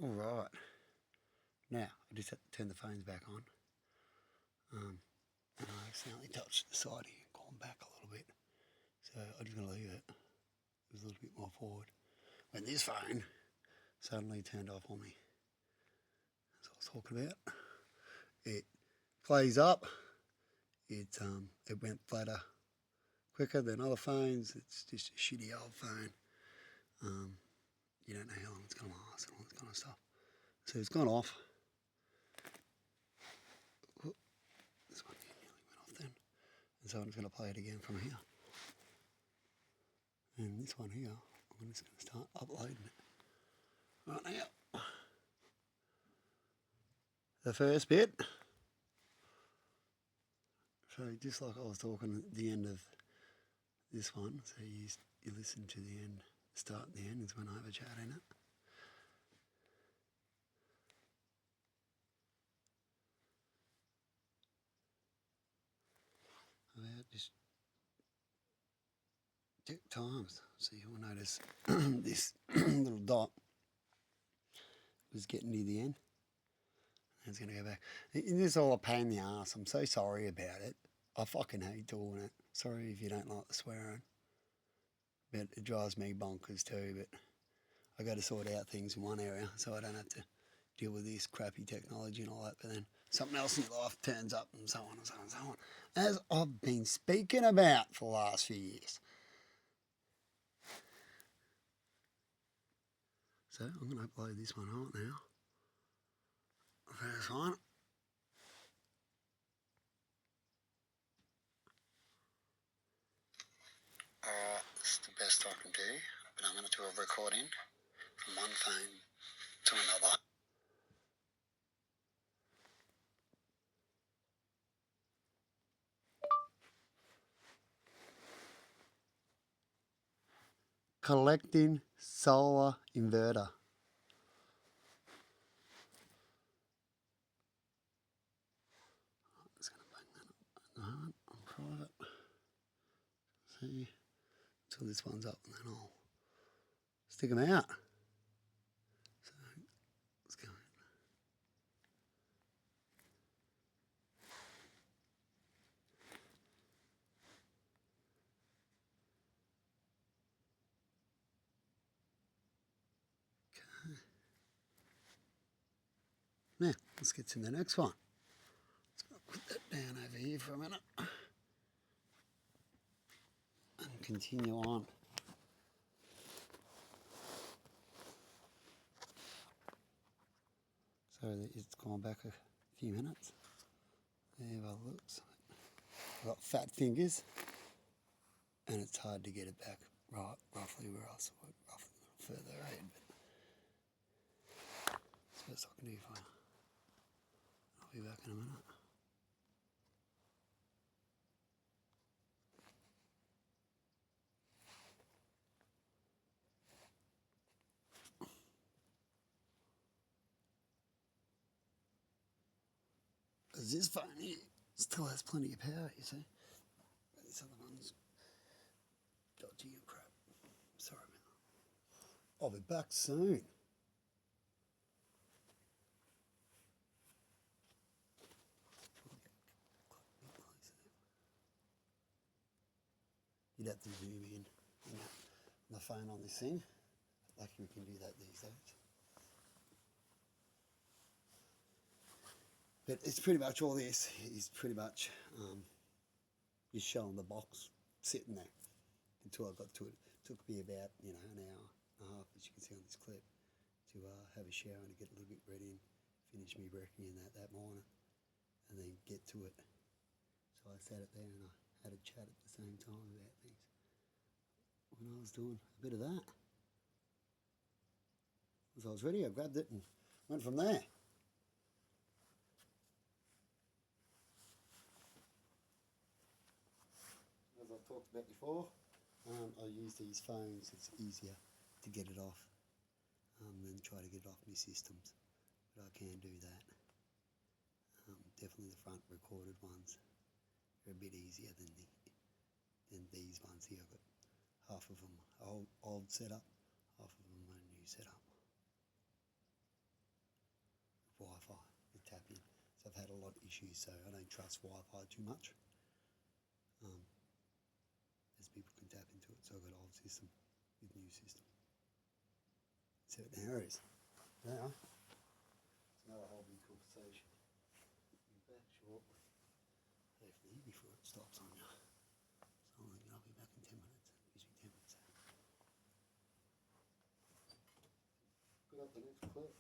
Alright, now I just have to turn the phones back on. And I accidentally touched the side here, gone back a little bit. So I'm just going to leave it. It was a little bit more forward. When this phone suddenly turned off on me. That's what I was talking about. It plays up. It went flatter quicker than other phones. It's just a shitty old phone. You don't know how long it's going to last and all this kind of stuff. So it's gone off. This one nearly went off then. And so I'm just going to play it again from here. And this one here, I'm just going to start uploading it right now. The first bit. So just like I was talking at the end of this one, so you listen to the end, start and the end is when I have a chat in it. About just check times, so you'll notice this little dot was getting near the end. It's going to go back. And this is all a pain in the ass. I'm so sorry about it. I fucking hate doing it. Sorry if you don't like the swearing. But it drives me bonkers too. But I got to sort out things in one area so I don't have to deal with this crappy technology and all that. But then something else in your life turns up and so on and so on and so on. As I've been speaking about for the last few years. So I'm going to upload this one right now. First one. This is the best I can do, but I'm going to do a recording from one phone to another. Collecting solar inverter. I'm just going to bang that up on private. See, until this one's up and then I'll stick them out. So let's go. Okay. Now, let's get to the next one. Let's put that down over here for a minute. And continue on. So it's gone back a few minutes. There it looks. I've got fat fingers and it's hard to get it back right, roughly where I saw it, roughly a little further ahead. But that's the best I can do for you. I'll be back in a minute. Because this phone here still has plenty of power, you see. But this other one's dodgy and crap. Sorry about that. I'll be back soon. You'd have to zoom in on the phone on this thing. Lucky we can do that these days. But it's pretty much all this is pretty much just showing the box sitting there until I got to it. It took me about, an hour and a half, as you can see on this clip, to have a shower and get a little bit ready and finish me brekkie and that morning and then get to it. So I sat it there and I had a chat at the same time about things. When I was doing a bit of that, as I was ready, I grabbed it and went from there. As I've talked about before, I use these phones. It's easier to get it off than try to get it off my systems. But I can do that. Definitely the front recorded ones are a bit easier than these ones here. I've got half of them old setup, half of them a new setup. lot of issues, so I don't trust Wi-Fi too much. As people can tap into it, so I've got old system with new system. So there it is. There. It's another whole big conversation. Be back shortly. Hopefully before it stops on you. So I'll be back in 10 minutes. It gives me 10 minutes. Put up the next clip.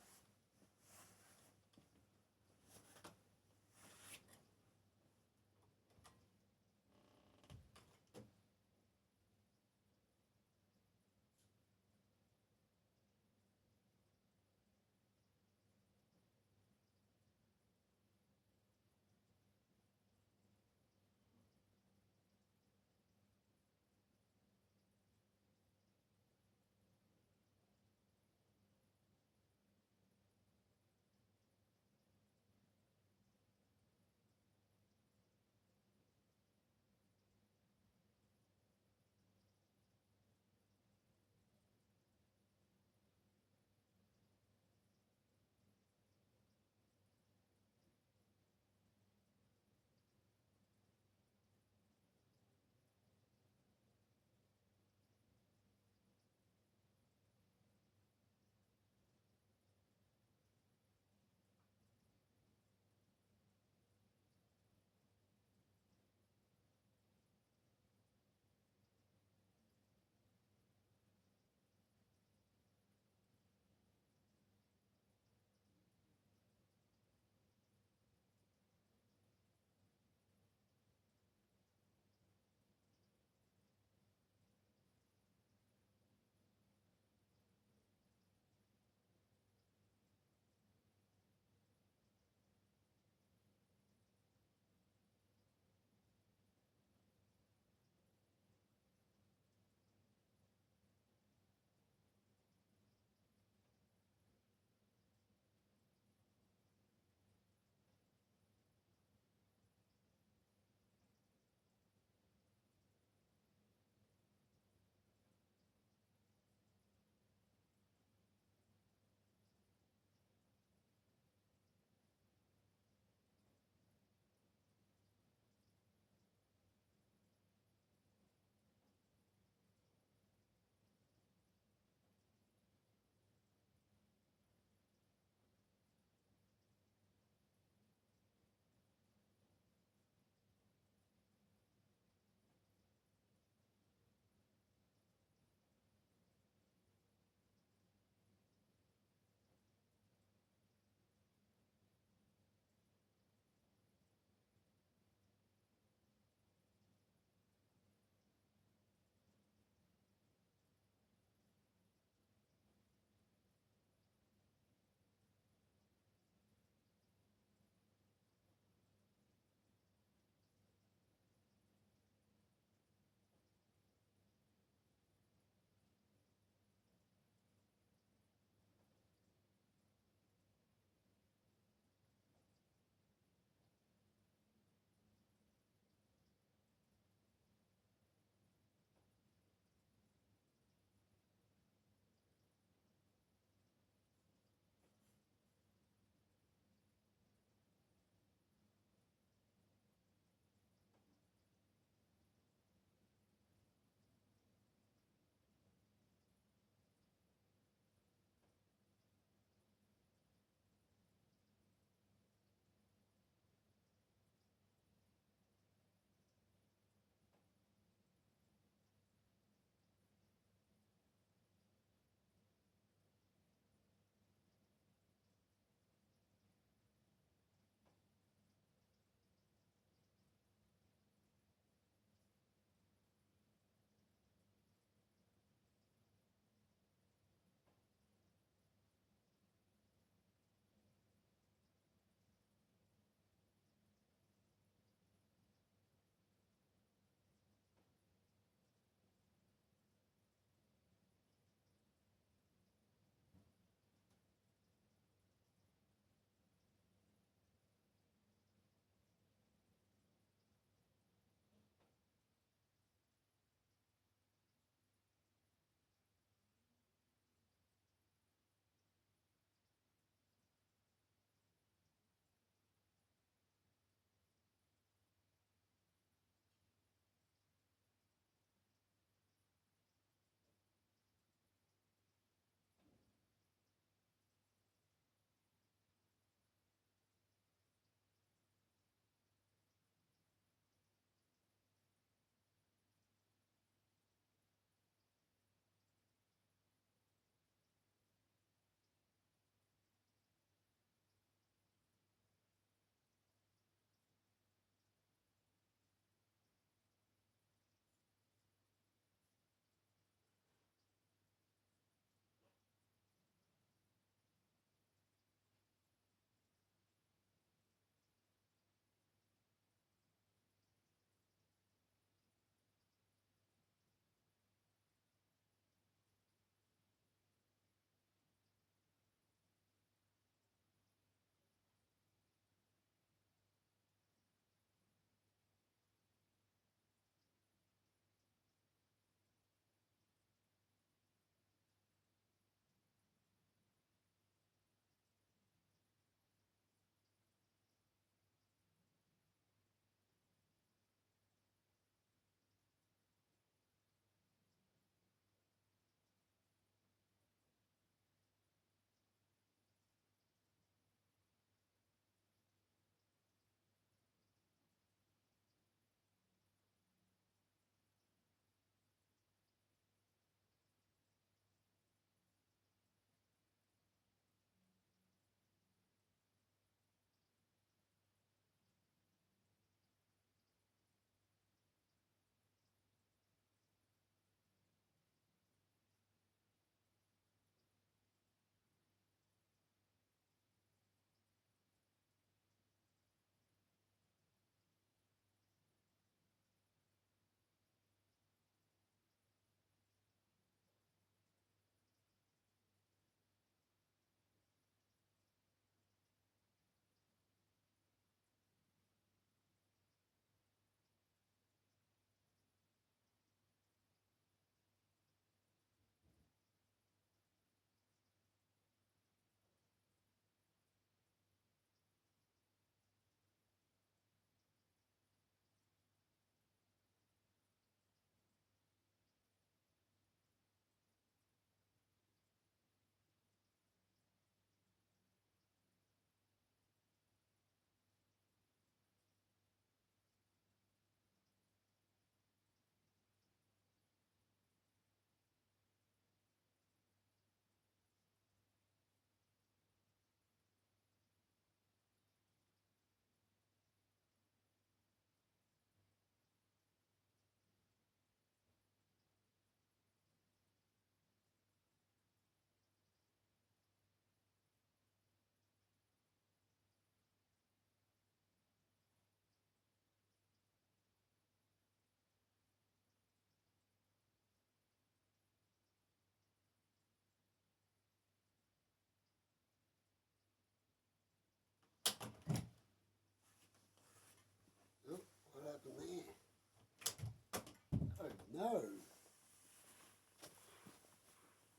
No.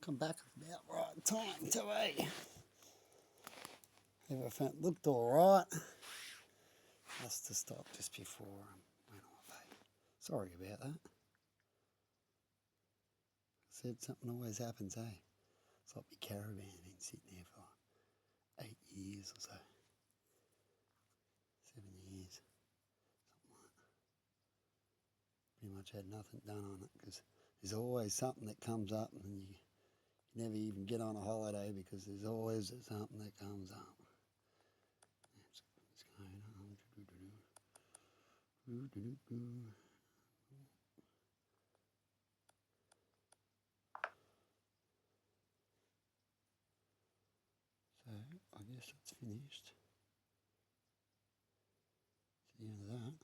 Come back about right time to everything looked alright. Must have stopped just before I went off. Sorry about that. Said something always happens, It's like my caravan been sitting there for 8 years or so. 7 years. Something like that. Pretty much had nothing done on it because there's always something that comes up and you never even get on a holiday because there's always something that comes up. That's what's going on. So I guess that's finished. It's the end of that.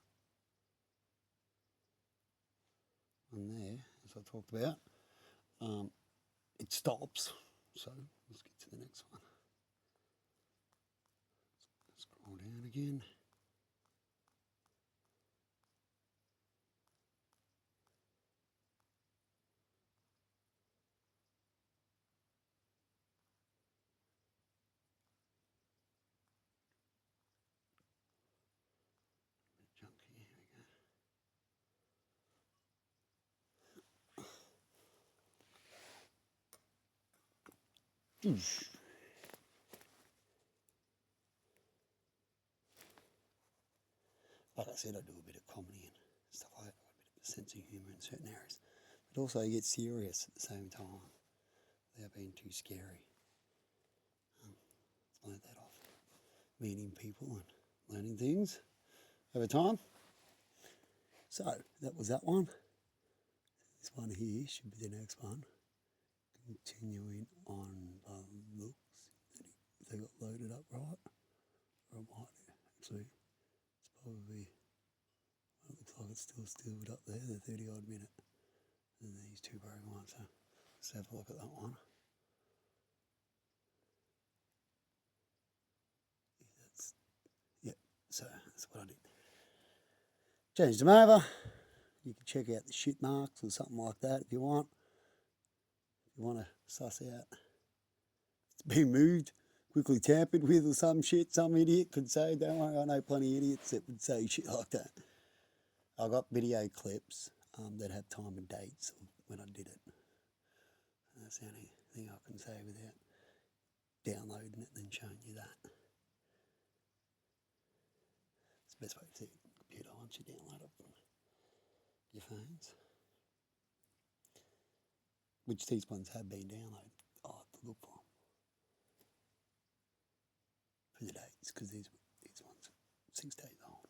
And there, as I talked about, it stops. So let's get to the next one. Scroll down again. Junk here, we go. Like I said, I do a bit of comedy and stuff like that, a bit of a sense of humour in certain areas. But also you get serious at the same time without being too scary. I've learned that off meeting people and learning things over time. So that was that one. This one here should be the next one. Continuing on the looks. If they got loaded up right. Or it might actually, it's probably, well, it looks like it's still stilled up there, the 30 odd minute. And these two broken ones. So let's have a look at that one. So that's what I did. Changed them over. You can check out the shit marks or something like that if you want. If you want to suss out it's been moved, quickly tampered with or some shit, some idiot could say, don't worry, I know plenty of idiots that would say shit like that. I got video clips that have time and dates of when I did it. That's the only thing I can say without downloading it and then showing you that. It's the best way to see the computer once you download it from your phones. Which these ones have been downloaded. I'll have to look for them. For the dates, because these ones are 6 days old.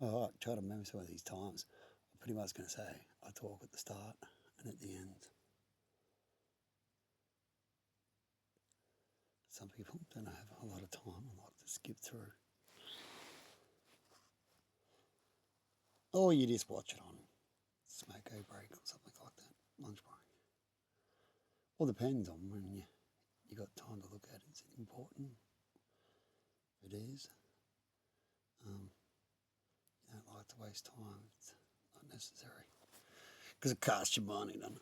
Oh, I try to remember some of these times. I'm pretty much going to say I talk at the start and at the end. Some people don't have a lot of time and like to skip through. Or you just watch it on smoke-o break or something like that, lunch break. All depends on when you got time to look at it. Is it important? If it is. You don't like to waste time. It's not necessary. Because it costs you money, doesn't it?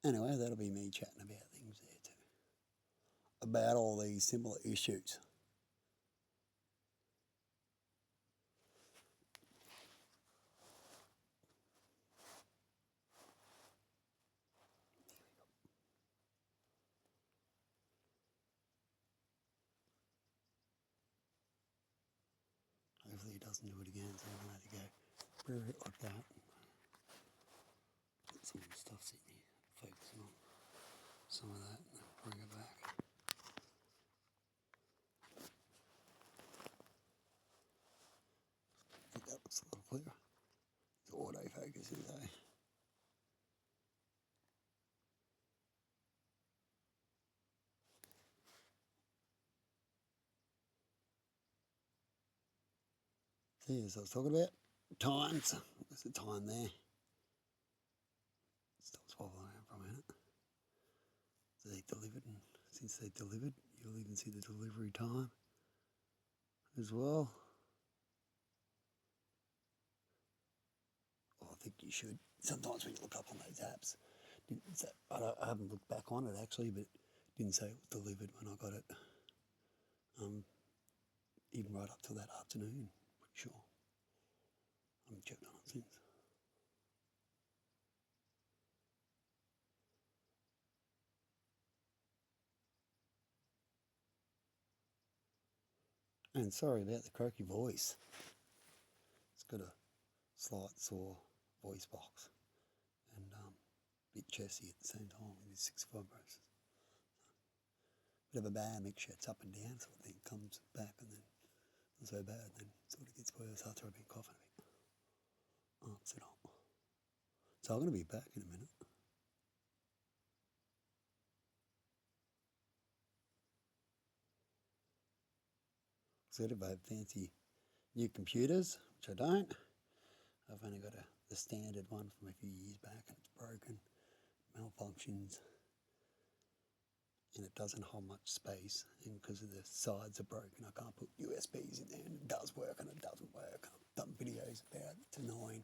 Anyway, that'll be me chatting about things there too. About all these similar issues. Hopefully he doesn't do it again, so I'm going to have to go bury it like that. Put some stuff sitting here, focusing on some of that, and then bring it back. I think that looks a little clearer. The autofocus is See, as I was talking about, times. There's the time there. Stops wobbling around for a minute. So they delivered, and since they delivered, you'll even see the delivery time as well. Well, I think you should. Sometimes when you look up on those apps, I haven't looked back on it actually, but it didn't say it was delivered when I got it. Even right up till that afternoon, pretty sure. I haven't checked on it since. And sorry about the croaky voice. It's got a slight sore voice box and a bit chesty at the same time with his 65 braces. Bit of a bad mixture, it's up and down sort of thing, comes back and then not so bad, then sort of gets worse after I've been coughing a bit. Oh, sit on. So I'm going to be back in a minute. So if I have fancy new computers, which I don't, I've only got the standard one from a few years back and it's broken, malfunctions, and it doesn't hold much space, and because of the sides are broken I can't put USBs in there, and it does work and it doesn't work. I've done videos about it, it's annoying.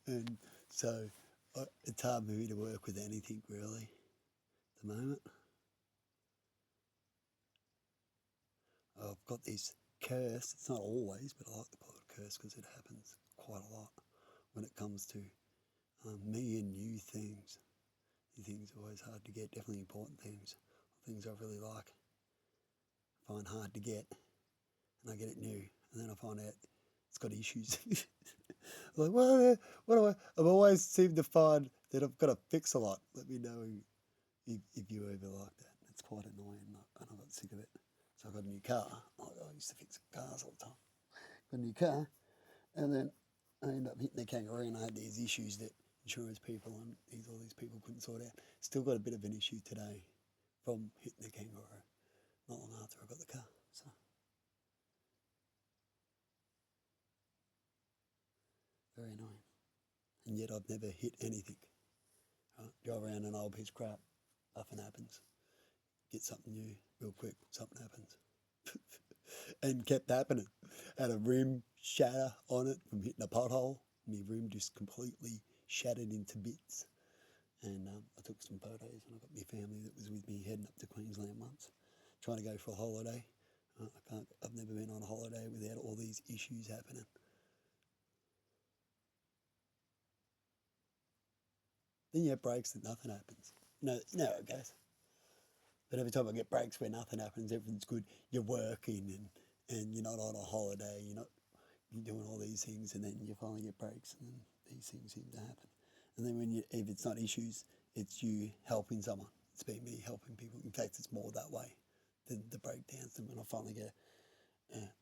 And so it's hard for me to work with anything really at the moment. I've got this curse, it's not always, but I like to call it a curse because it happens quite a lot when it comes to me and new things. New things are always hard to get, definitely important things, things I really like, find hard to get, and I get it new, and then I find out it's got issues. Like, what do I've always seemed to find that I've got to fix a lot. Let me know if you ever like that. It's quite annoying, and I got sick of it. So I got a new car. I used to fix cars all the time. Got a new car, and then I ended up hitting the kangaroo, and I had these issues that insurance people and all these people couldn't sort out. Still got a bit of an issue today from hitting the kangaroo. Not long after I got the car. So very annoying. And yet I've never hit anything. Right? Drive around an old piece of crap, nothing happens. Get something new real quick, something happens. And kept happening. Had a rim shatter on it from hitting a pothole. My rim just completely shattered into bits. And I took some photos, and I got my family that was with me heading up to Queensland once, trying to go for a holiday. I've never been on a holiday without all these issues happening. Then you have breaks that nothing happens. You know how it goes. But every time I get breaks where nothing happens, everything's good. You're working and you're not on a holiday. You're doing all these things, and then you finally get breaks, and then these things seem to happen. And then if it's not issues, it's you helping someone. It's been me helping people. In fact, it's more that way than the breakdowns. And when I finally get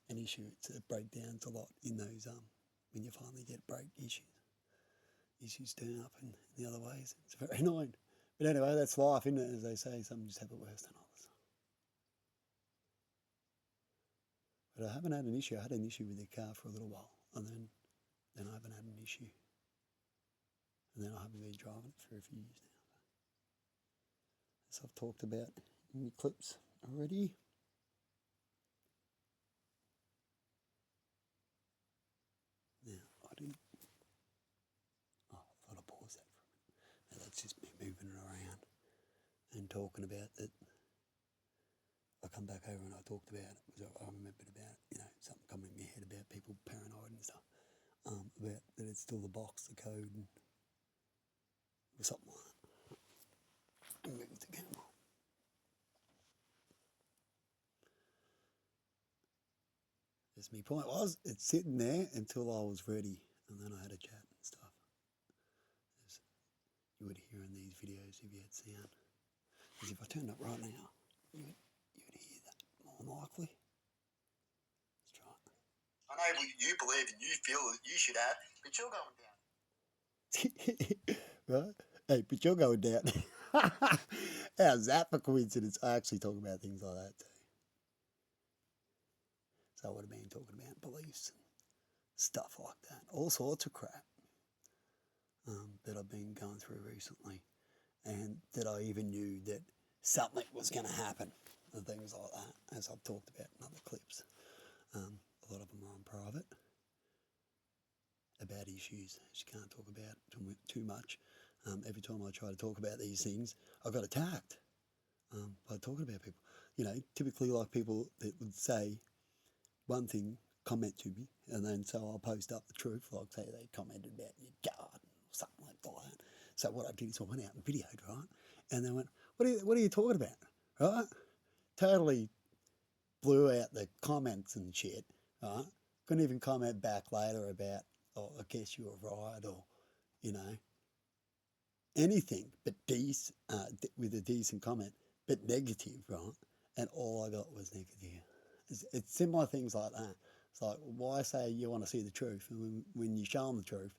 an issue, it's breakdowns a lot in those when you finally get break issues turn up in the other ways. It's very annoying. But anyway, that's life, isn't it? As they say, some just have it worse than others. But I haven't had an issue. I had an issue with the car for a little while, and then I haven't had an issue. And then I haven't been driving it for a few years now. As I've talked about in the clips already. Now, I didn't. Oh, I thought I paused that for a minute. Now, that's just me moving it around and talking about that. I come back over and I talked about it because I remembered about, something coming in my head about people paranoid and stuff. About that it's still the box, the code, or something like that. And move the camera. As my point was, it's sitting there until I was ready, and then I had a chat and stuff. As you would hear in these videos if you had sound. Because if I turned up right now, you would hear that more likely. Let's try it. I know you believe and you feel that you should have, but you're going down. Right? Hey, but you're going down. How's that for coincidence? I actually talk about things like that too. So I would have been talking about beliefs stuff like that, all sorts of crap that I've been going through recently, and that I even knew that something was going to happen and things like that, as I've talked about in other clips. A lot of them are on private, about issues you can't talk about too much. Every time I try to talk about these things, I got attacked by talking about people. You know, typically like people that would say one thing, comment to me, and then so I'll post up the truth, like say they commented about your garden or something like that. So what I did is I went out and videoed, right? And they went, what are you talking about, right? Totally blew out the comments and shit, right? Couldn't even comment back later about, oh, I guess you were right, or, you know, anything but with a decent comment, but negative, right? And all I got was negative. It's similar things like that. It's like, why say you want to see the truth, and when you show them the truth,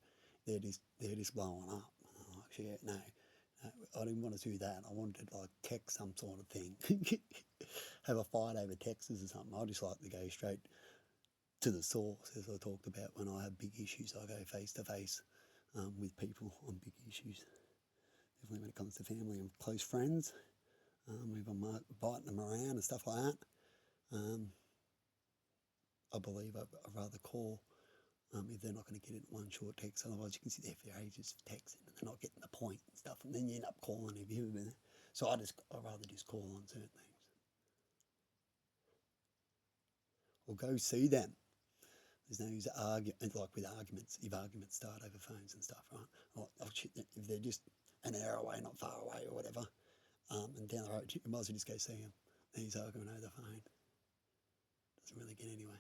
they're just blowing up. I'm like, shit, no, I didn't want to do that. I wanted to like text some sort of thing, have a fight over texts or something. I just like to go straight to the source, as I talked about. When I have big issues, I go face to face with people on big issues. Definitely when it comes to family and close friends, if I'm biting them around and stuff like that, I believe I'd rather call if they're not going to get it in one short text. Otherwise, you can sit there for ages texting and they're not getting the point and stuff, and then you end up calling if you've been there. So I'd rather just call on certain things or go see them. There's no use like with arguments, if arguments start over phones and stuff, right? Or shit, if they're just an hour away, not far away or whatever, and down the road, you might as well just go see them. He's arguing over the phone. Doesn't really get anywhere.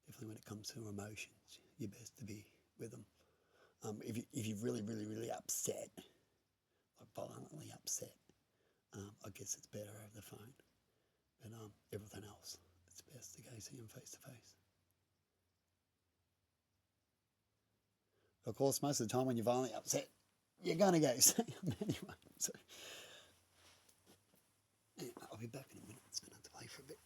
Definitely when it comes to emotions, you're best to be with them. If you're really, really, really upset, like violently upset, I guess it's better over the phone. But everything else, it's best to go see them face to face. Of course, most of the time when you're violently upset, you're going to go see them anyway. So, yeah, I'll be back in a minute. It's going to have to play for a bit.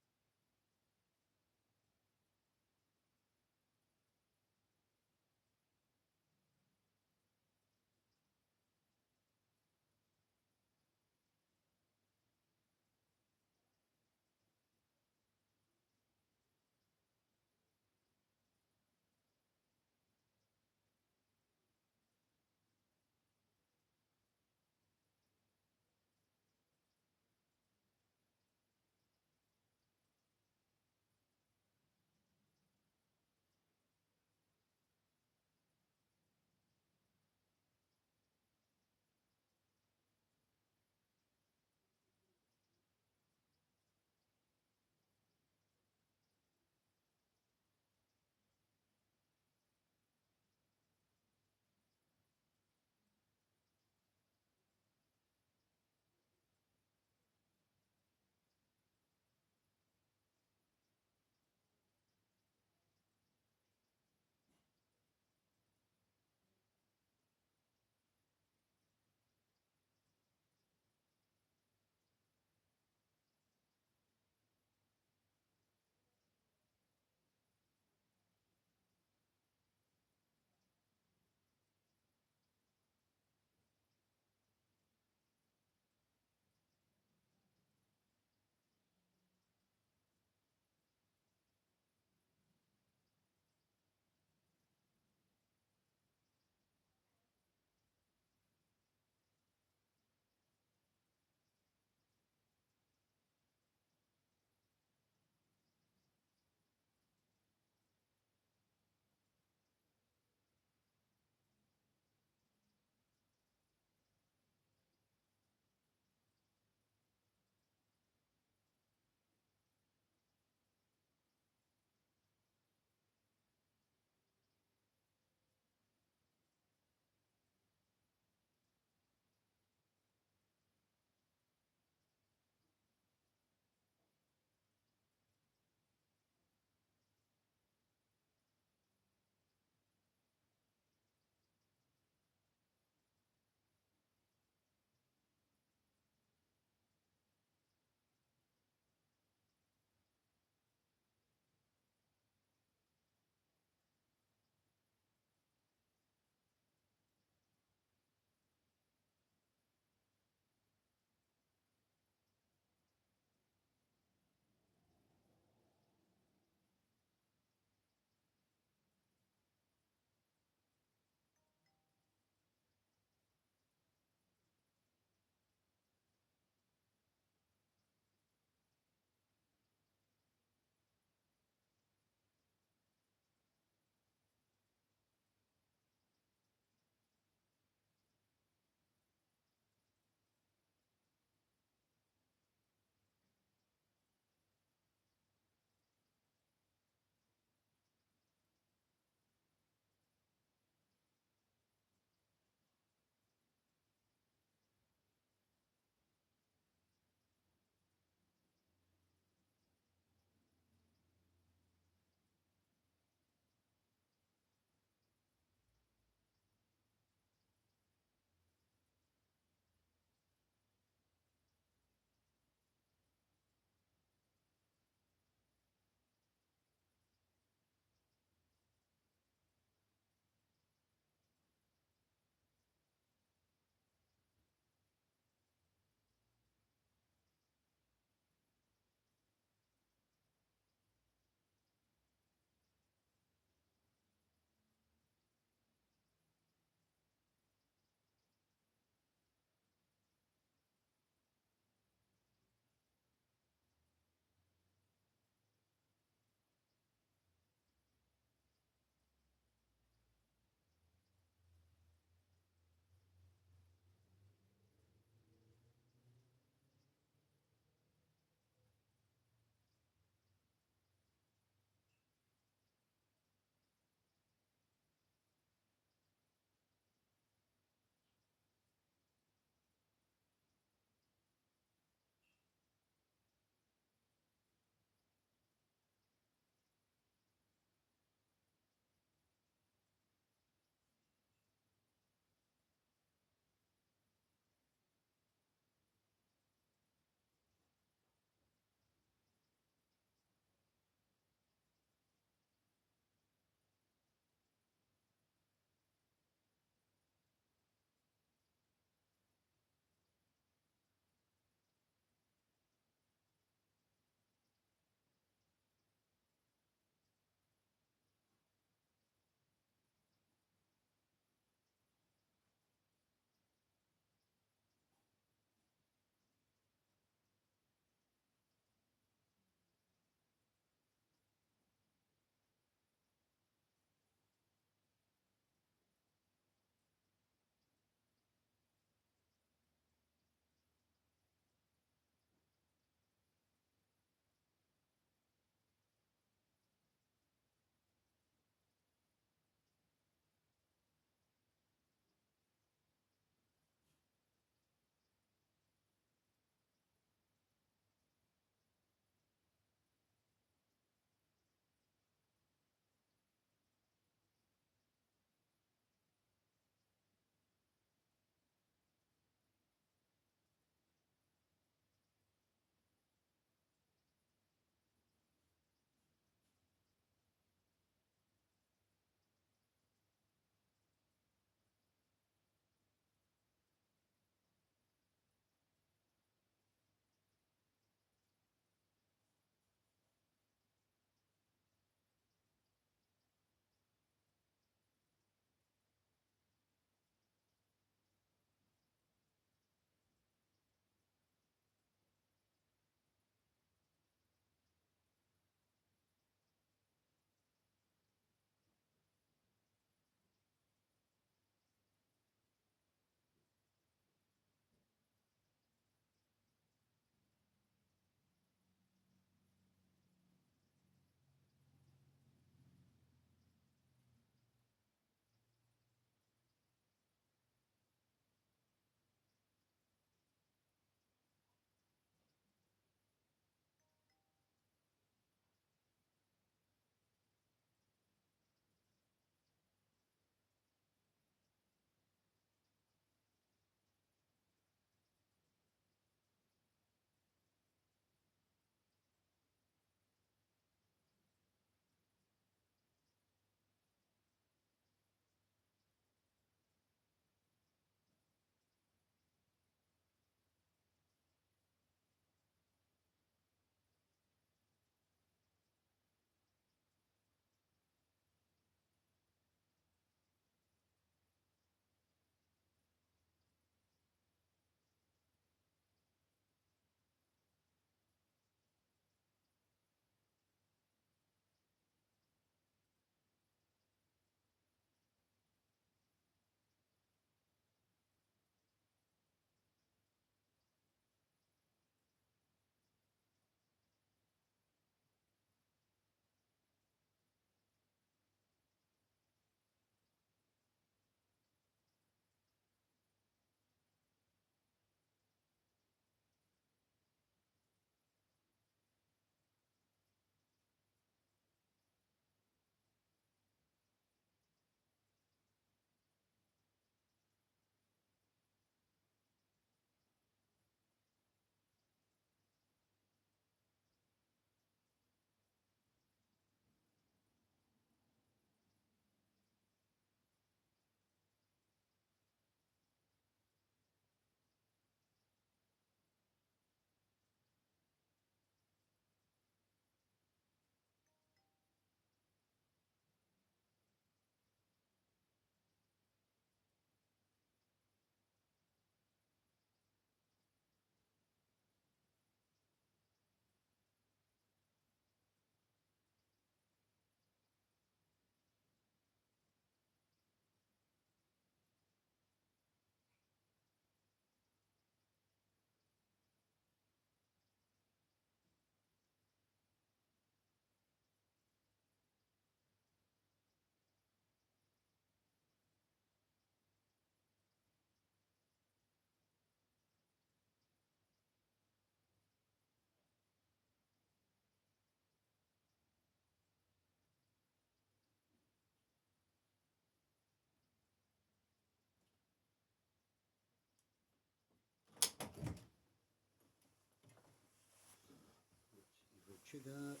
sugar.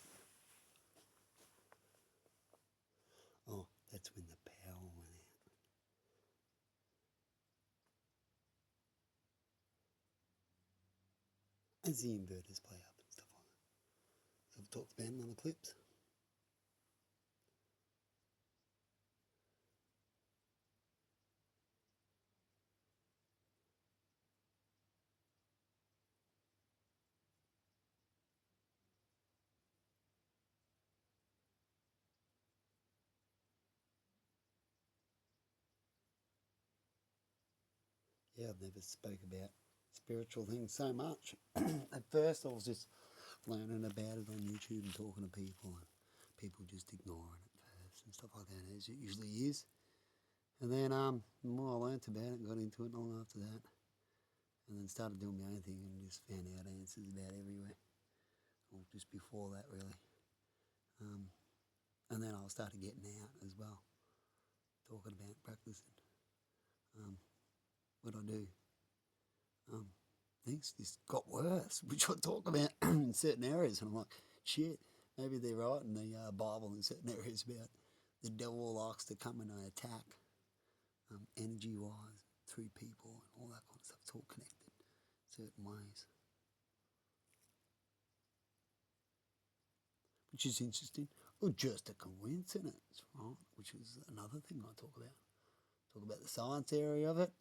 Oh, that's when the power went out. As the inverters play up and stuff like that. So I've talked about it on the clips. Yeah, I've never spoke about spiritual things so much. At first I was just learning about it on YouTube and talking to people, and people just ignoring it first and stuff like that, as it usually is. And then the more I learnt about it and got into it long after that, and then started doing my own thing and just found out answers about everywhere. Or just before that, really. And then I started getting out as well, talking about practicing. What I do. Things just got worse, which I talk about in certain areas, and I'm like, shit, maybe they're right in the Bible in certain areas about the devil likes to come and attack energy-wise through people and all that kind of stuff. It's all connected certain ways, which is interesting. Or just a coincidence, right? Which is another thing I talk about. Talk about the science area of it,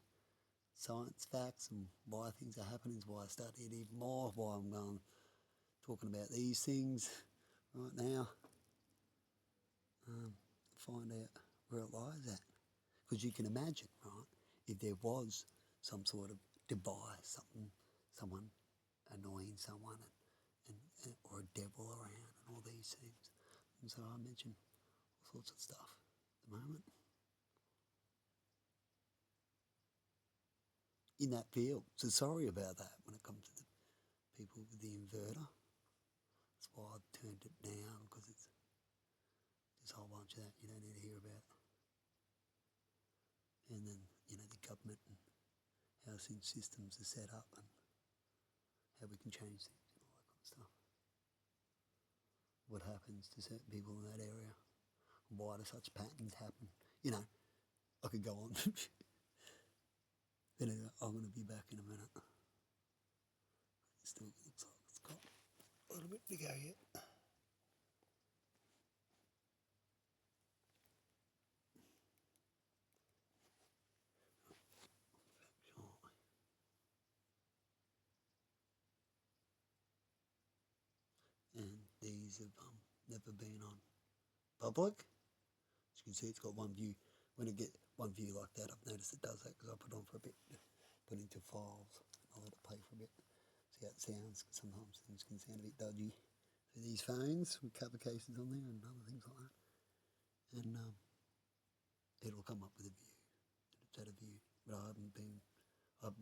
science facts, and why things are happening, why I study it even more, why I'm going talking about these things right now. Find out where it lies at. Because you can imagine, right, if there was some sort of device, someone annoying someone, and or a devil around, and all these things. And so I mention all sorts of stuff at the moment in that field. So sorry about that when it comes to the people with the inverter. That's why I've turned it down, because it's just a whole bunch of that you don't need to hear about. And then, the government and how systems are set up and how we can change things and all that kind of stuff. What happens to certain people in that area? Why do such patterns happen? I could go on. But anyway, I'm going to be back in a minute. It still looks like it's got a little bit to go yet. And these have never been on public. As you can see, it's got one view. When I get one view like that, I've noticed it does that because I put it on for a bit, put into files. I'll let it play for a bit, see how it sounds, because sometimes things can sound a bit dodgy. So these phones with cover cases on there and other things like that. And it'll come up with a view. It's had a view, but I haven't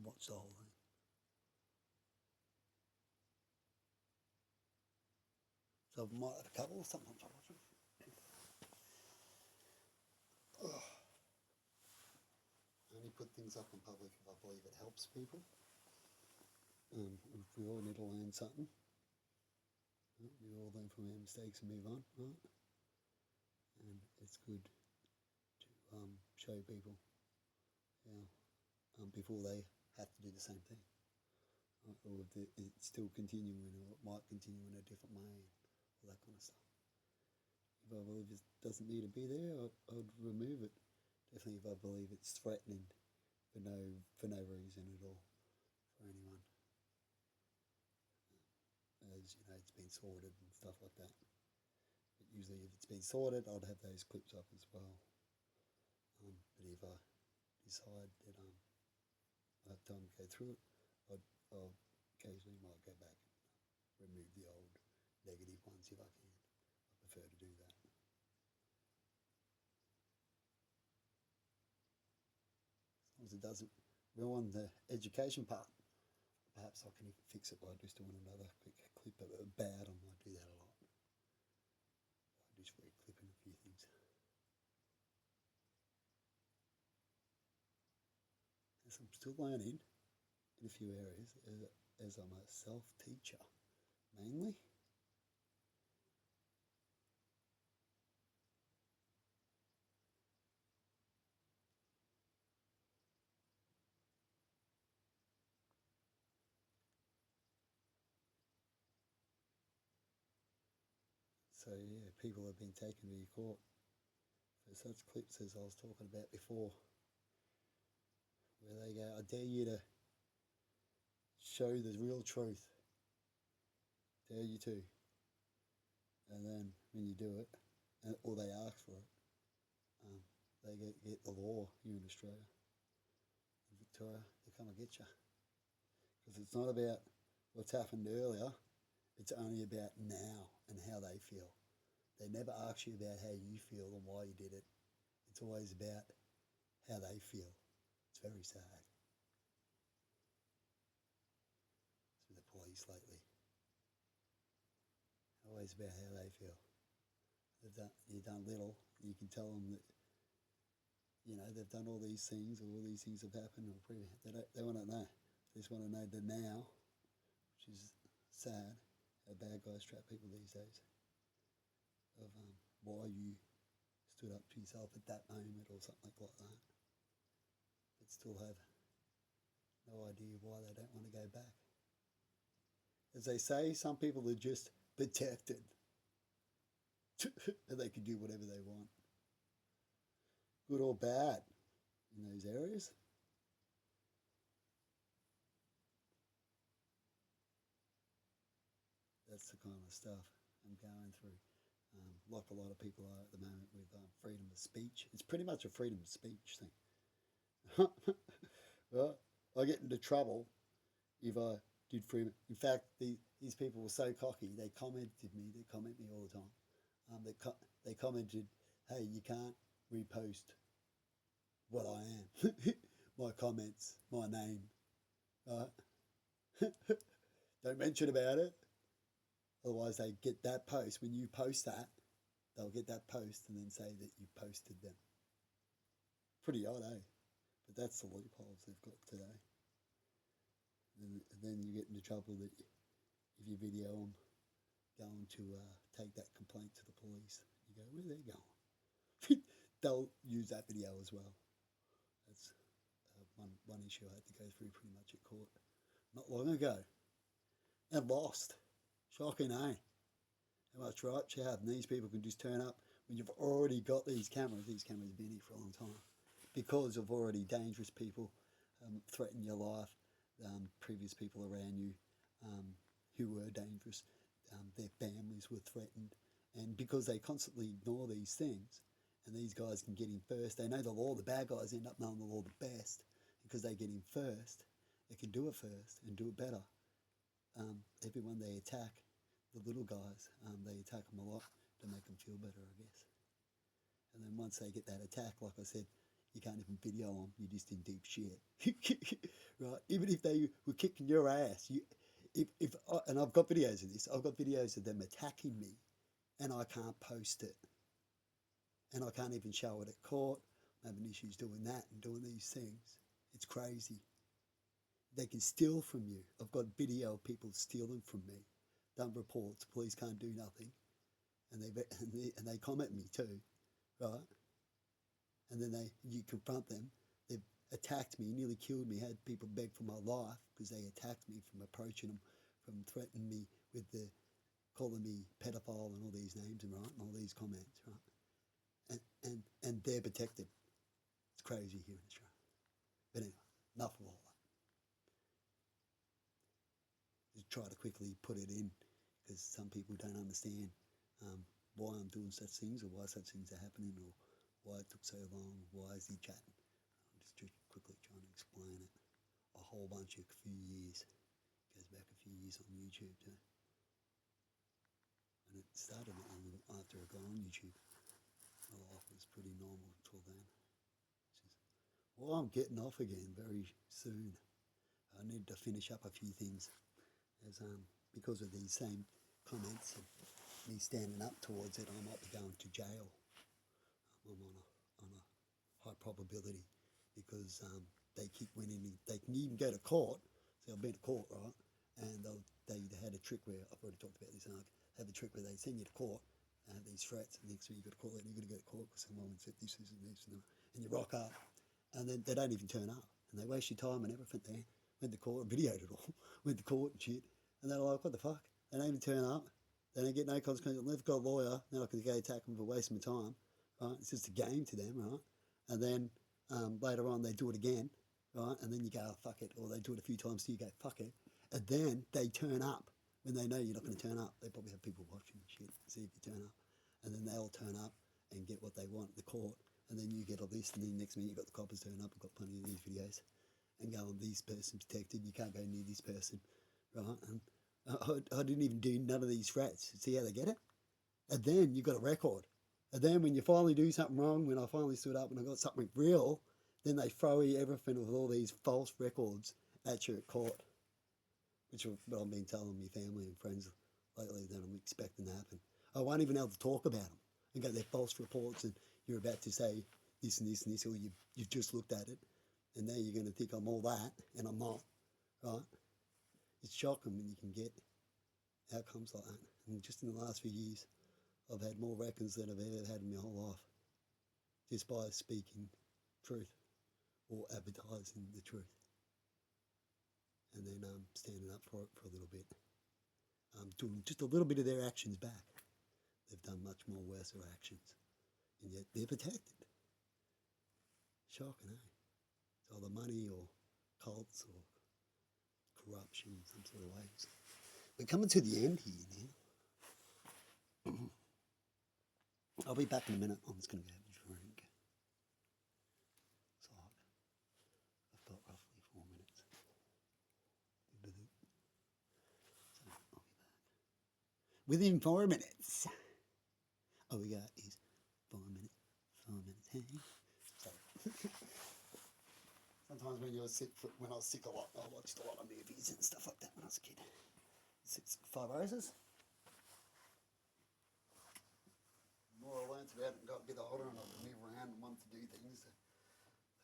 watched the whole thing. So I might have a couple, sometimes I watch them. I only put things up in public if I believe it helps people. If we all need to learn something, we all learn from our mistakes and move on, right? And it's good to show people how before they have to do the same thing, right? Or if it's still continuing, or it might continue in a different way, all that kind of stuff. If I believe it doesn't need to be there, I'd remove it. Definitely, if I believe it's threatening for no reason at all for anyone. As it's been sorted and stuff like that. But usually, if it's been sorted, I'd have those clips up as well. But if I decide that I have time to go through it, I'll occasionally might go back and remove the old negative ones if I can. I prefer to do that. As long as it doesn't ruin the education part. Perhaps I can even fix it by just doing another quick clip of it bad. I might do that a lot. By just re-clipping a few things. As I'm still learning in a few areas, as I'm a self-teacher mainly, So yeah, people have been taken to court for such clips as I was talking about before, where they go, I dare you to show the real truth. Dare you to. And then when you do it, or they ask for it, they get the law here in Australia. In Victoria, they come and get you. Because it's not about what's happened earlier, it's only about now and how they feel. They never ask you about how you feel and why you did it. It's always about how they feel. It's very sad. It's with the police lately. Always about how they feel. You've done little, you can tell them that, you know, they've done all these things, or all these things have happened, or they want to know. They just want to know the now, which is sad, how bad guys trap people these days, of why you stood up to yourself at that moment or something like that, but still have no idea why they don't want to go back. As they say, some people are just protected and they can do whatever they want, good or bad, in those areas. That's the kind of stuff I'm going through, like a lot of people are at the moment with freedom of speech. It's pretty much a freedom of speech thing. Well, I get into trouble if I did freedom. In fact, these people were so cocky. They comment me all the time. They commented, "Hey, you can't repost what I am, my comments, my name, right? Don't mention about it. Otherwise, they get that post. When you post that, they'll get that post and then say that you posted them. Pretty odd, eh? But that's the loopholes they've got today. And then you get into trouble that if you video them going to take that complaint to the police, you go, where are they going? They'll use that video as well. That's one issue I had to go through pretty much at court not long ago. And lost. Shocking, eh? How much right you have. And these people can just turn up when you've already got these cameras. These cameras have been here for a long time. Because of already dangerous people threaten your life, previous people around you who were dangerous, their families were threatened. And because they constantly ignore these things, and these guys can get in first, they know the law, the bad guys end up knowing the law the best, because they get in first, they can do it first and do it better. Everyone they attack, the little guys, they attack them a lot to make them feel better, I guess. And then once they get that attack, like I said, you can't even video them, you're just in deep shit. Right? Even if they were kicking your ass, and I've got videos of this, I've got videos of them attacking me, and I can't post it. And I can't even show it at court. I'm having issues doing that and doing these things. It's crazy. They can steal from you. I've got video of people stealing from me. Done reports, police can't do nothing. And they comment me too, right? And then you confront them. They've attacked me, nearly killed me, had people beg for my life because they attacked me from approaching them, from threatening me with calling me pedophile and all these names and all these comments, right? And they're protected. It's crazy here in Australia. But anyway, enough of all that. Just try to quickly put it in because some people don't understand why I'm doing such things or why such things are happening or why it took so long, why is he chatting. I'm just quickly trying to explain it. A whole bunch of few years. Goes back a few years on YouTube too. And it started after I got on YouTube. My life was pretty normal until then. Well, I'm getting off again very soon. I need to finish up a few things as because of these same comments and me standing up towards it, I might be going to jail. I'm on a high probability because they keep winning. They can even go to court. So I've been to court, right? And they had a trick where, I've already talked about this, and I had the trick where they send you to court and have these threats, and next week you've got to call it, and you've got to go to court because someone said this, and you rock up, and then they don't even turn up, and they waste your time and everything there. Went to court, videoed it all, went to court and shit, and they're like, what the fuck? They don't even turn up. They don't get no consequences. They've got a lawyer. They're not going to go attack them for wasting my time, right? It's just a game to them, right? And then later on they do it again, right? And then you go, oh, fuck it. Or they do it a few times, so you go, fuck it. And then they turn up when they know you're not going to turn up. They probably have people watching shit, see if you turn up. And then they all turn up and get what they want in the court. And then you get a list, and then next minute you've got the coppers turn up. I've got plenty of these videos. And go, this person's protected, you can't go near this person, right? And I didn't even do none of these threats. See how they get it? And then you've got a record. And then when you finally do something wrong, when I finally stood up and I got something real, then they throw everything with all these false records at you at court, which is what I've been telling my family and friends lately that I'm expecting to happen. I won't even be able to talk about them and go, they're false reports and you're about to say this and this and this, or you've just looked at it and now you're going to think I'm all that and I'm not, right? It's shocking when you can get outcomes like that. And just in the last few years, I've had more records than I've ever had in my whole life, just by speaking truth or advertising the truth, and then standing up for it for a little bit, doing just a little bit of their actions back. They've done much more worse actions, and yet they're protected. Shocking, eh? It's either money or cults or corruption in some sort of ways. We're coming to the end here now. I'll be back in a minute. I'm just going to go have a drink. So I've got roughly 4 minutes. So I'll be back. Within 4 minutes. All we got is 4 minutes. 4 minutes. Hey. Sorry. Sometimes when when I was sick a lot, I watched a lot of movies and stuff like that when I was a kid. 5 Roses. The more I learned about it and got a bit older and I could move around and wanted to do things,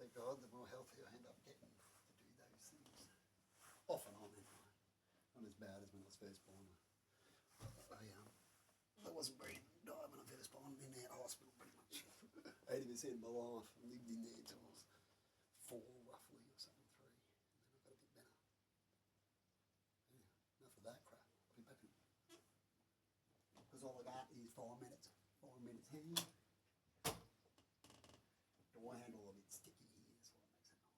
thank God, the more healthy I end up getting to do those things. Off and on anyway. Not as bad as when I was first born. I wasn't very died when I first born. I've been there at hospital pretty much 80% of my life. I lived in there till I was 4 roughly or something, 3. And then I got a bit better. Yeah, enough of that crap. I'll be back in. Because all I got is 4 minutes. 4 minutes here. Door handle a bit sticky here, that's what makes it nice.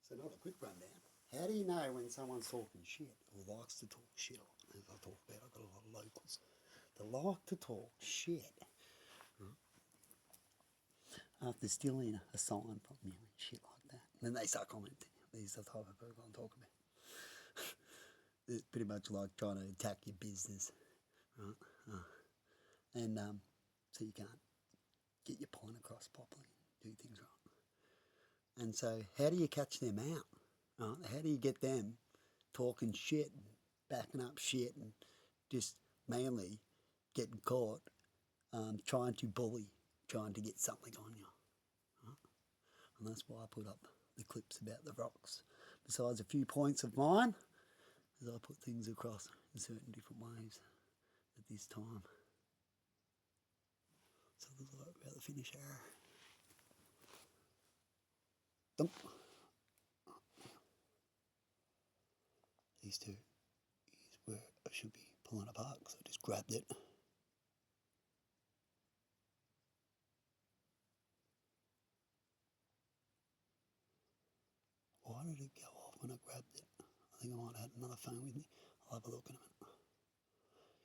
So not a quick rundown. How do you know when someone's talking shit or likes to talk shit? As I talk about, I've got a lot of locals that like to talk shit. Right? After stealing a sign from you and shit like that. And then they start commenting. These are the type of people I'm talking about. it's pretty much like trying to attack your business, right? And so you can't get your point across properly, do things right. And so how do you catch them out? Right? How do you get them talking shit and backing up shit and just mainly getting caught trying to bully, trying to get something on you? Right? And that's why I put up the clips about the rocks. Besides a few points of mine, as I put things across in certain different ways at this time. So this is about the finish arrow. Dump. These two is where I should be pulling apart because I just grabbed it. Why did it go off when I grabbed it? I think I might have had another phone with me. I'll have a look in a minute.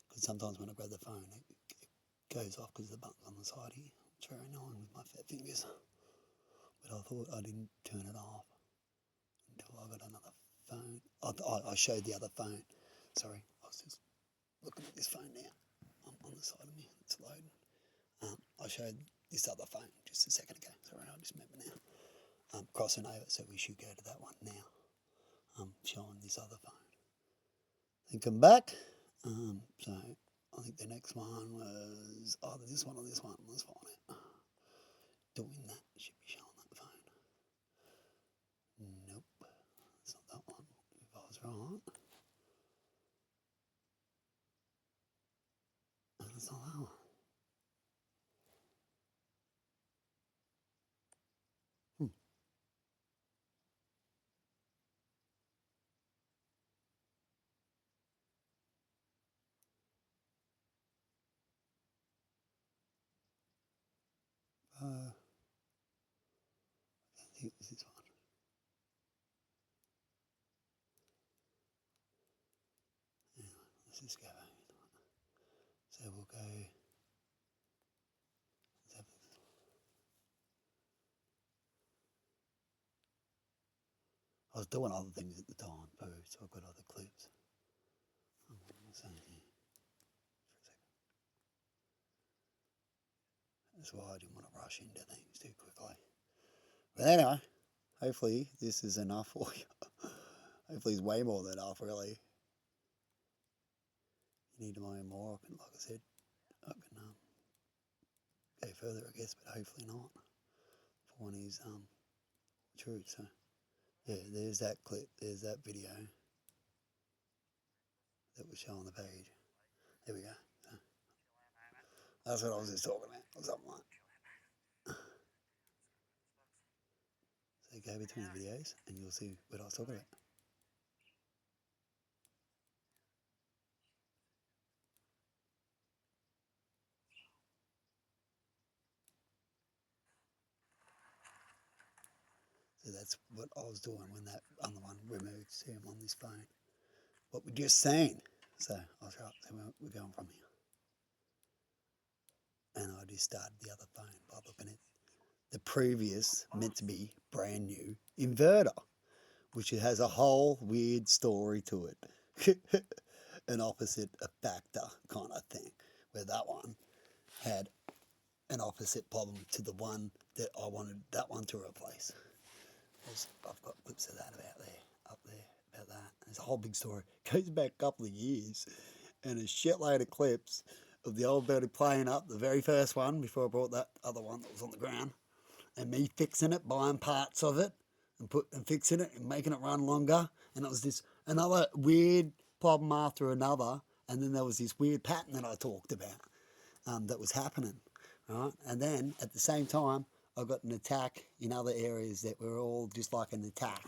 Because sometimes when I grab the phone, it goes off because the button's on the side here. It's very annoying with my fat fingers. But I thought I didn't turn it off until I got another phone. I showed the other phone. Sorry, I was just looking at this phone now. On the side of me, it's loading. I showed this other phone just a second ago. Sorry, I just remember now. Crossing over, so we should go to that one now. Showing this other phone. Then come back. So I think the next one was either this one or this one. Let's find it. Doing that should be showing that phone. Nope, it's not that one. If I was right, and it's not that one. I think it was this one. Anyway, let's just go back. So we'll go. I was doing other things at the time too, so I've got other clips. That's why I didn't want to rush into things too quickly. But anyway, hopefully this is enough for you. Hopefully it's way more than enough, really. You need to know more, I can, like I said, I can go further, I guess, but hopefully not. For one is true. So yeah, there's that clip, there's that video that was shown on the page. There we go. So, that's what I was just talking about, or something like. So go between the videos and you'll see what I was talking about. So that's what I was doing when that other one removed. See, I'm on this phone. What we just seen. So I was right. So we're going from here. And I just started the other phone by looking at the previous, meant to be brand new inverter, which it has a whole weird story to it. An opposite factor kind of thing, where that one had an opposite problem to the one that I wanted that one to replace. I've got clips of that up there, about that. There's a whole big story. Goes back a couple of years, and a shitload of clips of the old birdie playing up the very first one before I brought that other one that was on the ground, and me fixing it, buying parts of it, and fixing it and making it run longer. And it was this another weird problem after another, and then there was this weird pattern that I talked about that was happening, right? And then at the same time, I got an attack in other areas that were all just like an attack,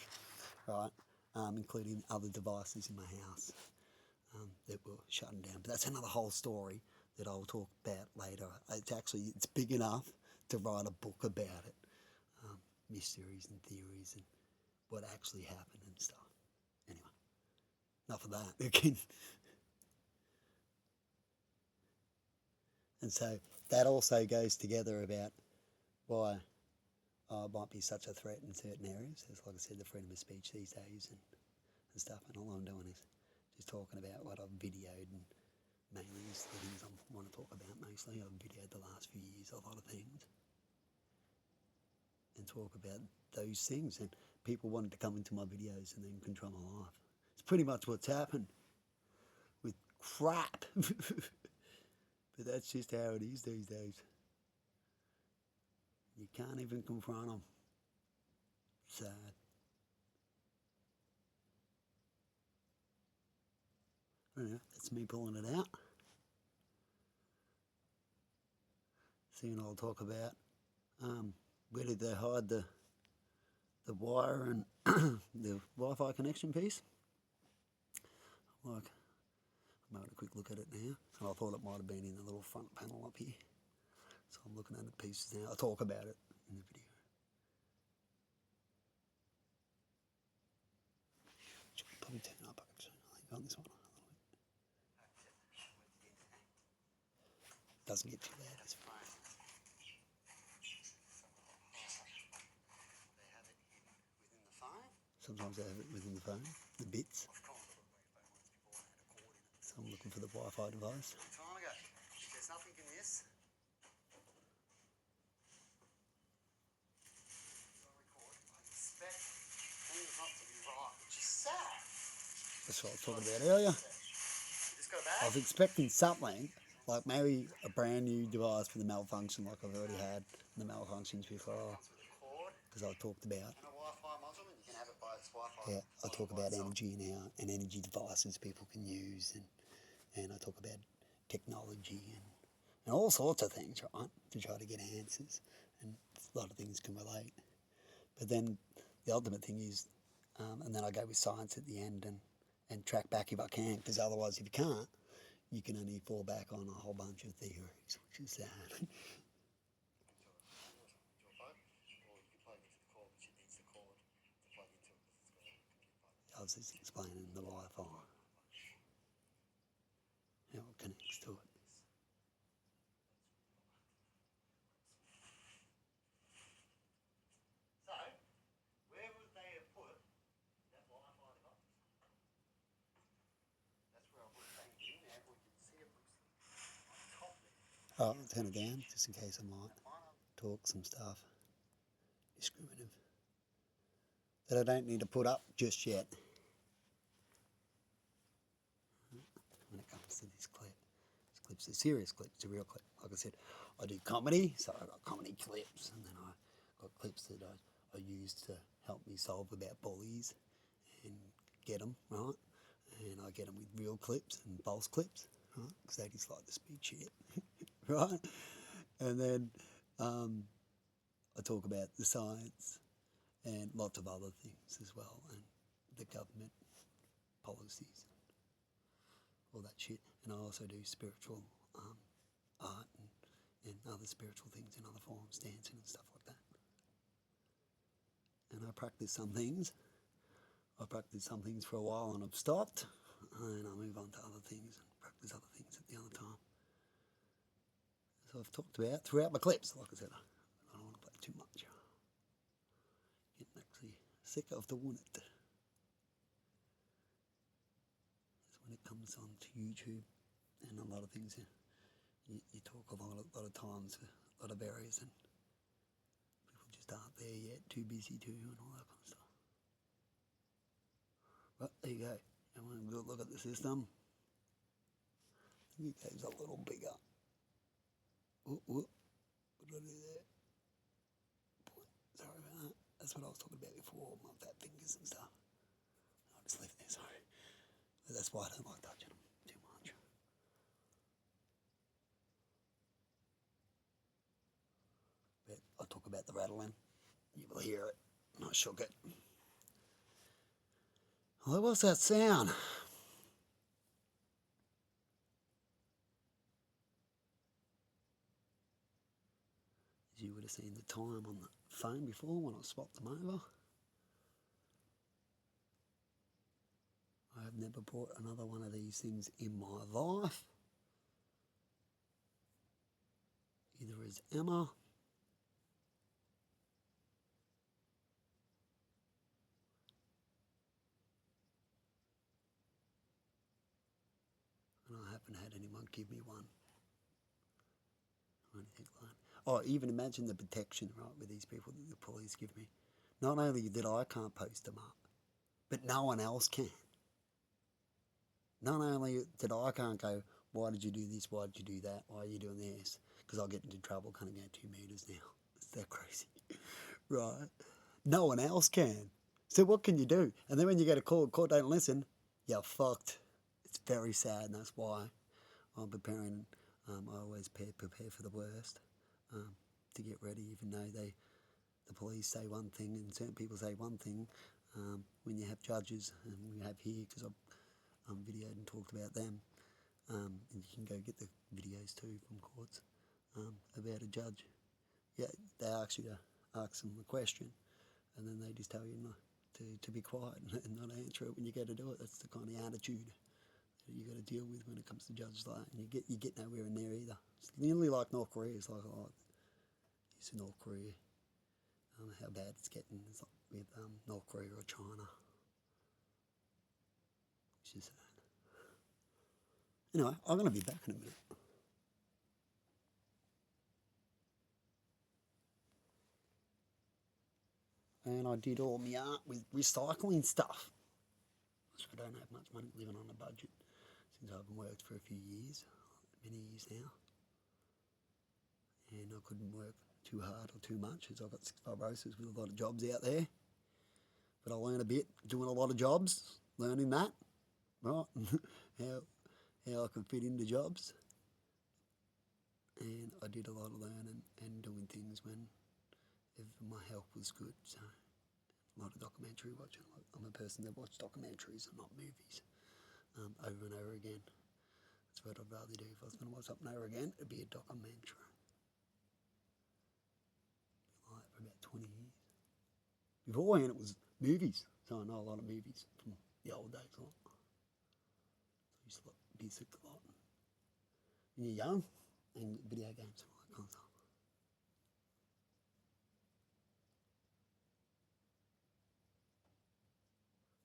right? Including other devices in my house that were shutting down. But that's another whole story that I'll talk about later. It's big enough to write a book about it. Mysteries and theories and what actually happened and stuff. Anyway, enough of that. Again. And so that also goes together about why it might be such a threat in certain areas. As like I said, the freedom of speech these days and stuff. And all I'm doing is just talking about what I've videoed, and mainly is the things I want to talk about mostly. I've videoed the last few years a lot of things and talk about those things, and people wanted to come into my videos and then control my life. It's pretty much what's happened with crap. But that's just how it is these days. You can't even confront them. Sad. Anyway, that's me pulling it out. Soon I'll talk about where did they hide the wire and the Wi-Fi connection piece. Like, I'm having a quick look at it now, and I thought it might have been in the little front panel up here. So I'm looking at the pieces now. I'll talk about it in the video. Should probably turn it up actually, I think, on this one. Doesn't get too loud, it's fine. They have it hidden within the phone. Sometimes they have it within the phone, the bits. So I'm looking for the Wi-Fi device. Time ago. There's nothing in this. That's what I was talking about earlier. I was expecting something, like maybe a brand new device for the malfunction like I've already had the malfunctions before. Because I talked about, I talk about energy now and energy devices people can use, and I talk about technology and all sorts of things, right, to try to get answers. And a lot of things can relate. But then the ultimate thing is, and then I go with science at the end and track back if I can, because otherwise if you can't, you can only fall back on a whole bunch of theories, which is sad. I was just explaining the Wi-Fi, how it connects to it. So, where would they have put that Wi-Fi device? That's where I put it back in there, we can see it on top there. Oh, I'll turn it down, just in case I might talk some stuff discriminative that I don't need to put up just yet. When it comes to this clip's a serious clip, it's a real clip. Like I said, I do comedy, so I've got comedy clips, and then I got clips that I use to help me solve about bullies and get them, right? And I get them with real clips and false clips, right? Because they just like to speak shit, right? And then I talk about the science and lots of other things as well, and the government policies, all that shit. And I also do spiritual art and other spiritual things in other forms, dancing and stuff like that. And I practice some things. I practiced some things for a while and I've stopped, and I move on to other things and practice other things at the other time. So I've talked about throughout my clips, like I said, I don't want to play too much. Getting actually sick of doing it. So when it comes on to YouTube and a lot of things, you talk a lot of times, a lot of areas, and people just aren't there yet, too busy to, and all that kind of stuff. But there you go. And when we look at the system, I think it goes a little bigger. What did I do there? Sorry about that. That's what I was talking about before, my fat fingers and stuff. I'll just leave it there, sorry. But that's why I don't like touching them too much. But I'll talk about the rattling. You will hear it. And I shook it. Well, what's that sound? As you would have seen the time on the phone before when I swapped them over. I have never bought another one of these things in my life. Either as Emma haven't had anyone give me one or anything like that. Or even imagine the protection, right, with these people that the police give me. Not only that I can't post them up, but no one else can. Not only that I can't go, why did you do this, why did you do that, why are you doing this? Because I'll get into trouble, can't go 2 metres now. It's that crazy, right? No one else can. So what can you do? And then when you go to court don't listen, you're fucked. It's very sad, and that's why I'm preparing. I always prepare for the worst, to get ready, even though the police say one thing and certain people say one thing. When you have judges, and we have here, because I've videoed and talked about them, and you can go get the videos too from courts, about a judge. Yeah, they ask you to ask them a question, and then they just tell you not to be quiet and not answer it when you go to do it. That's the kind of attitude that you got to deal with when it comes to judges like that. And you get nowhere in there either. It's nearly like North Korea. It's like it's North Korea. How bad it's getting is like with North Korea or China, which is sad. Anyway, I'm going to be back in a minute. And I did all my art with recycling stuff. So I don't have much money living on a budget since I haven't worked for a few years, many years now. And I couldn't work too hard or too much as I've got fibrosis with a lot of jobs out there. But I learned a bit doing a lot of jobs, learning that, right? how I could fit into jobs. And I did a lot of learning and doing things when my health was good. So a lot of documentary watching. I'm a person that watches documentaries and not movies, over and over again. That's what I'd rather do. If I was going to watch something over again, it'd be a documentary. Like for about 20 years. Beforehand, it was movies. So I know a lot of movies from the old days. So I used to be sick a lot. When you're young, and video games and all that kind of stuff.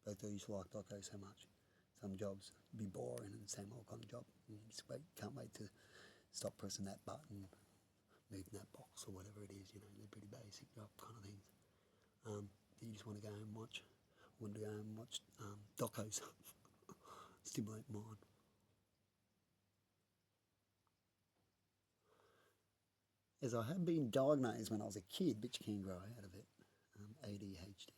Like I used to like Doco so much. Some jobs be boring and the same old kind of job. You just can't wait to stop pressing that button, moving that box or whatever it is, they're pretty basic job kind of things. You just want to go home and watch. I want to go home and watch docos. Stimulate mind. As I had been diagnosed when I was a kid, which can grow out of it, ADHD.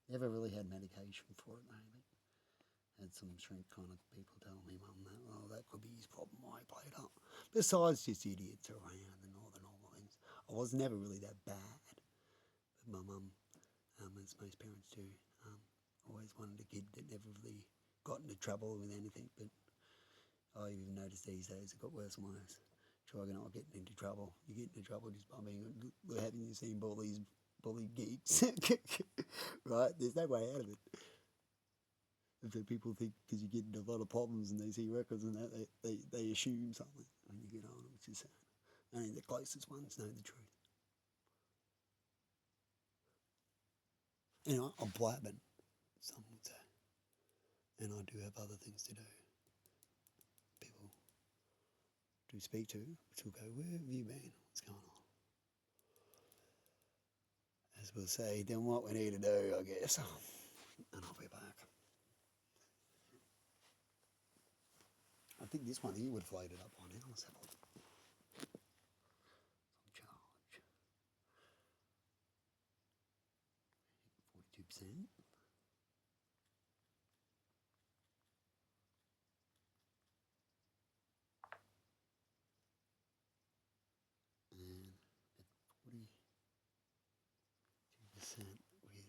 Never really had medication for it, maybe. Had some shrink kind of people tell me, Mum, that could be his problem, why he played up. Besides just idiots around and all the normal things. I was never really that bad. But my mum, as most parents do, always wanted a kid that never really got into trouble with anything. But I even noticed these days it got worse and worse. Try not getting into trouble. You get into trouble just by having you seen bully geeks. Right? There's no way out of it. If the people think because you get into a lot of problems and they see records and that, they assume something when you get older, which is sad. Only the closest ones know the truth. Anyway, I'm blabbing, some would say. And I do have other things to do. People to speak to, which will go, where have you been? What's going on? As we'll say, then what we need to do, I guess. And I'll be back. I think this one here would float it up on now. Let's have a look. Charge. 42%. And at 42% with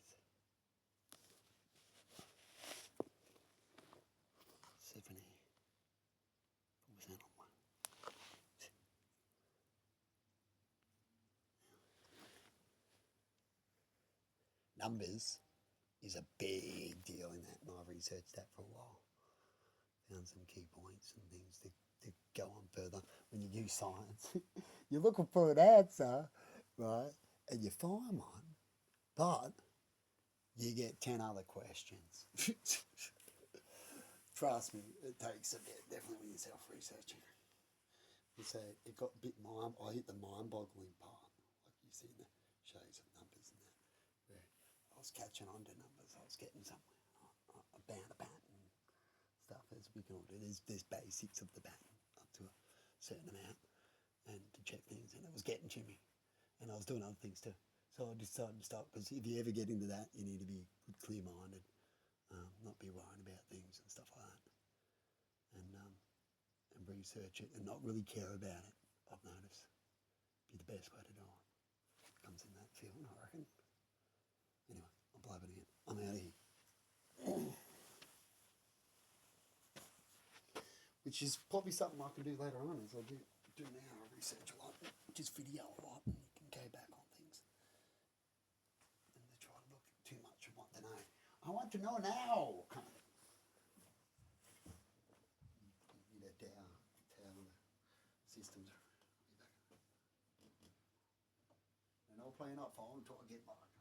74% on one. Numbers is a big deal in that, and I've researched that for a while. Found some key points and things to go on further. When you do science, you're looking for an answer, right? And you find one, but you get 10 other questions. trust me, it takes a bit, definitely when you're self-researching. So it got a bit I hit the mind-boggling part, like you see in the shows of numbers and that, where I was catching on to numbers, I was getting somewhere. I bound a pattern and stuff, as we can all do. There's basics of the pattern up to a certain amount, and to check things, and it was getting to me, and I was doing other things too. So I decided to stop, because if you ever get into that, you need to be clear-minded, not be worrying about things and stuff like that, and research it and not really care about it. I've noticed be the best way to do it. Comes in that feeling, I reckon. Anyway, I'm blabbing again. I'm out of here. Which is probably something I can do later on, as I do now. I research a lot, just video a lot, and you can go back on things. And they try to look too much and want to know. I want to know now, kind of. You know, down the systems. I'll be back. And I'll play not phone until I get back.